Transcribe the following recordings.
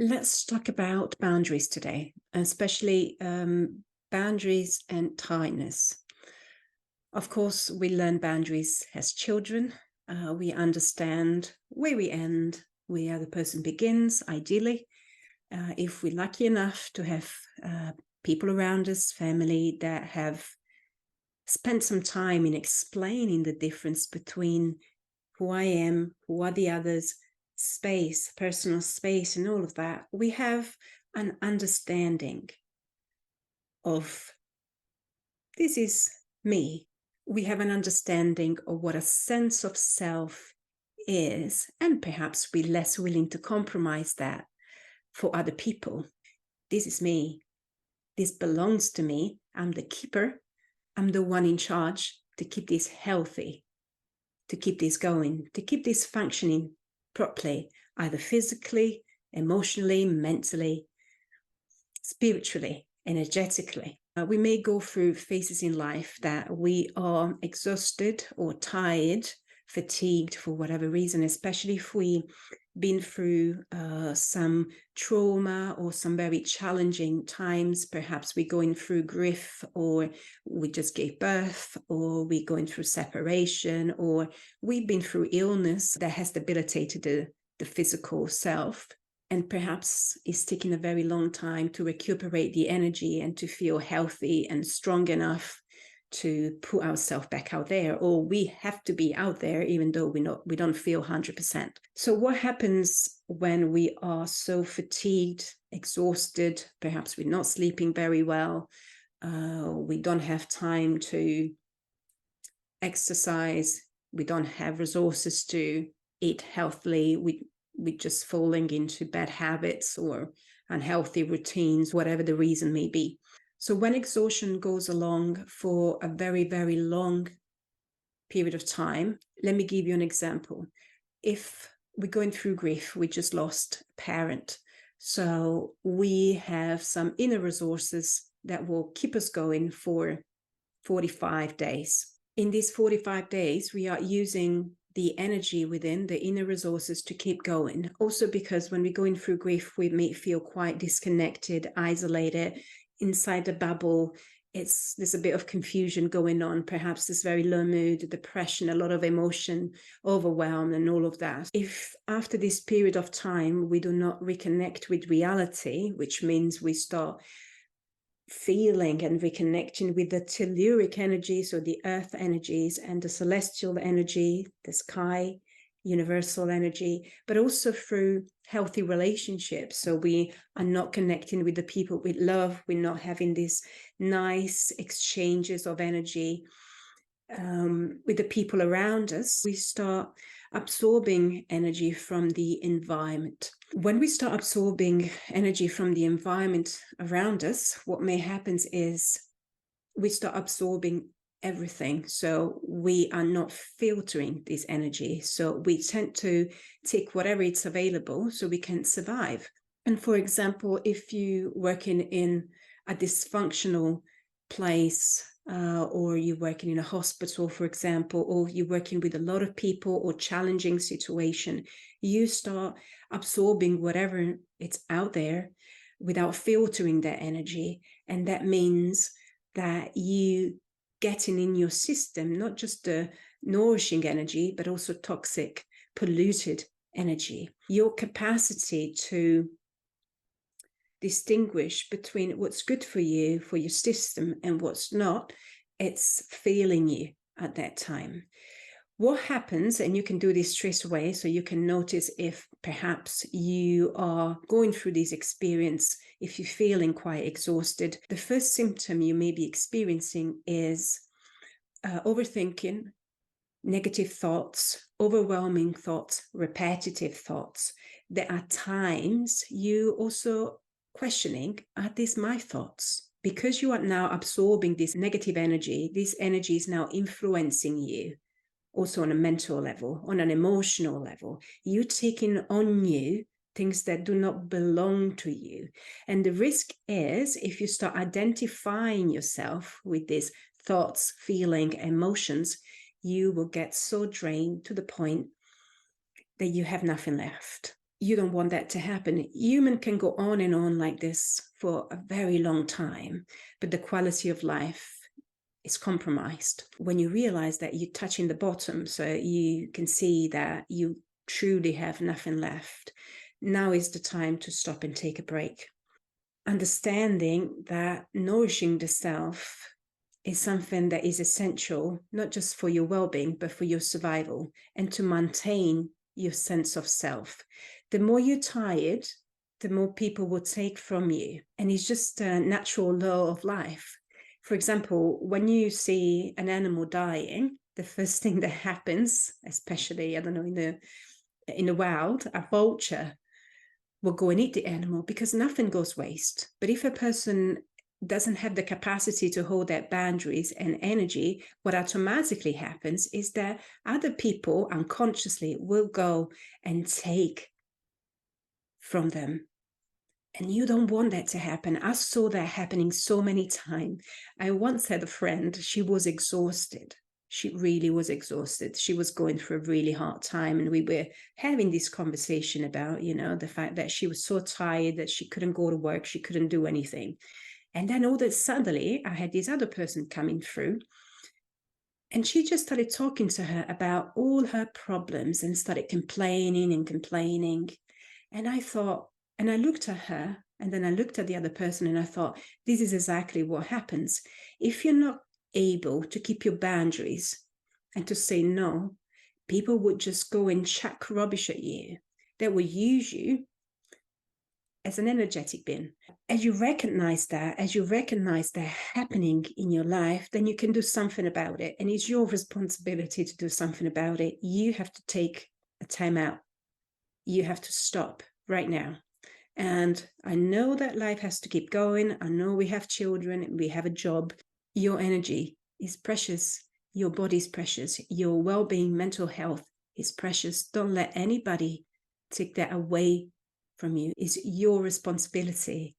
Let's talk about boundaries today, especially boundaries and tiredness. Of course, we learn boundaries as children. We understand where we end, where the person begins, ideally. If we're lucky enough to have people around us, family that have spent some time in explaining the difference between who I am, who are the others, space, personal space, and all of that, we have an understanding of this is me. We have an understanding of what a sense of self is, and perhaps we're less willing to compromise that for other people. This is me. This belongs to me. I'm the keeper. I'm the one in charge to keep this healthy, to keep this going, to keep this functioning properly, either physically, emotionally, mentally, spiritually, energetically. We may go through phases in life that we are exhausted or tired, fatigued for whatever reason, especially if we've been through some trauma or some very challenging times. Perhaps we're going through grief, or we just gave birth, or we're going through separation, or we've been through illness that has debilitated the physical self. And perhaps it's taking a very long time to recuperate the energy and to feel healthy and strong enough to put ourselves back out there, or we have to be out there even though we don't feel 100%. So what happens when we are so fatigued, exhausted, perhaps we're not sleeping very well, we don't have time to exercise, we don't have resources to eat healthily, we're just falling into bad habits or unhealthy routines, whatever the reason may be. So when exhaustion goes along for a very, very long period of time, let me give you an example. If we're going through grief, we just lost a parent. So we have some inner resources that will keep us going for 45 days. In these 45 days, we are using the energy within the inner resources to keep going. Also because when we're going through grief, we may feel quite disconnected, isolated, inside the bubble. There's a bit of confusion going on. Perhaps there's very low mood, depression, a lot of emotion, overwhelm, and all of that. If after this period of time, we do not reconnect with reality, which means we start feeling and reconnecting with the telluric energy, so the earth energies, and the celestial energy, the sky, universal energy, but also through healthy relationships. So we are not connecting with the people we love. We're not having these nice exchanges of energy with the people around us. We start absorbing energy from the environment. When we start absorbing energy from the environment around us, what may happen is we start absorbing everything. So we are not filtering this energy. So we tend to take whatever it's available so we can survive. And for example, if you're working in a dysfunctional place, or you're working in a hospital, for example, or you're working with a lot of people or challenging situation, you start absorbing whatever it's out there without filtering that energy. And that means that you getting in your system, not just the nourishing energy, but also toxic, polluted energy. Your capacity to distinguish between what's good for you, for your system, and what's not, it's failing you at that time. What happens, and you can do this straight away, so you can notice if perhaps you are going through this experience, if you're feeling quite exhausted, the first symptom you may be experiencing is overthinking, negative thoughts, overwhelming thoughts, repetitive thoughts. There are times you also questioning, are these my thoughts? Because you are now absorbing this negative energy, this energy is now influencing you, also on a mental level, on an emotional level. You're taking on you things that do not belong to you. And the risk is, if you start identifying yourself with these thoughts, feeling, emotions, you will get so drained to the point that you have nothing left. you don't want that to happen. Human can go on and on like this for a very long time, but the quality of life is compromised when you realize that you're touching the bottom, so you can see that you truly have nothing left. Now is the time to stop and take a break. Understanding that nourishing the self is something that is essential, not just for your well-being, but for your survival and to maintain your sense of self. The more you're tired, the more people will take from you. And it's just a natural law of life. For example, when you see an animal dying, the first thing that happens, especially, I don't know, in the wild, a vulture will go and eat the animal because nothing goes waste. But if a person doesn't have the capacity to hold that boundaries and energy, what automatically happens is that other people unconsciously will go and take from them. And you don't want that to happen. I saw that happening so many times. I once had a friend, she was exhausted. She really was exhausted. She was going through a really hard time. And we were having this conversation about, the fact that she was so tired that she couldn't go to work. She couldn't do anything. And then all that suddenly I had this other person coming through. And she just started talking to her about all her problems and started complaining and complaining. And I thought, and I looked at her and then I looked at the other person and I thought, this is exactly what happens. If you're not able to keep your boundaries and to say no, people would just go and chuck rubbish at you. They will use you as an energetic bin. As you recognize that happening in your life, then you can do something about it. And it's your responsibility to do something about it. You have to take a time out. You have to stop right now. And I know that life has to keep going. I know we have children, we have a job. Your energy is precious. Your body is precious. Your well-being, mental health is precious. Don't let anybody take that away from you. It's your responsibility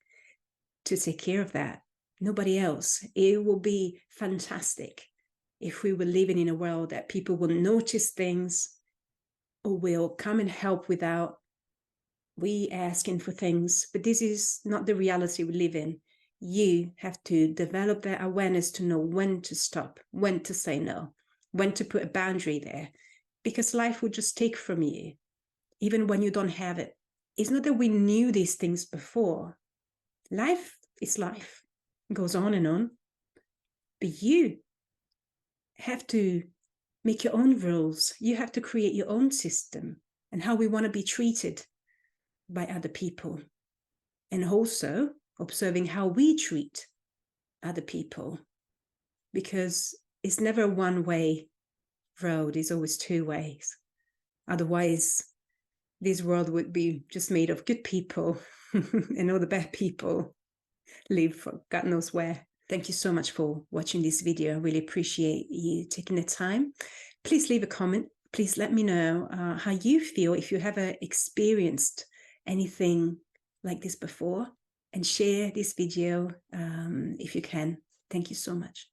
to take care of that. Nobody else. It will be fantastic if we were living in a world that people will notice things or will come and help without we asking for things. But this is not the reality we live in. You have to develop that awareness to know when to stop, when to say no, when to put a boundary there, because life will just take from you, even when you don't have it. It's not that we knew these things before. Life is life. It goes on and on. But you have to make your own rules. You have to create your own system and how we want to be treated by other people. And also observing how we treat other people. Because it's never a one-way road. It's always two ways. Otherwise, this world would be just made of good people and all the bad people live for God knows where. Thank you so much for watching this video. I really appreciate you taking the time. Please leave a comment. Please let me know how you feel, if you have experienced anything like this before, and share this video if you can. Thank you so much.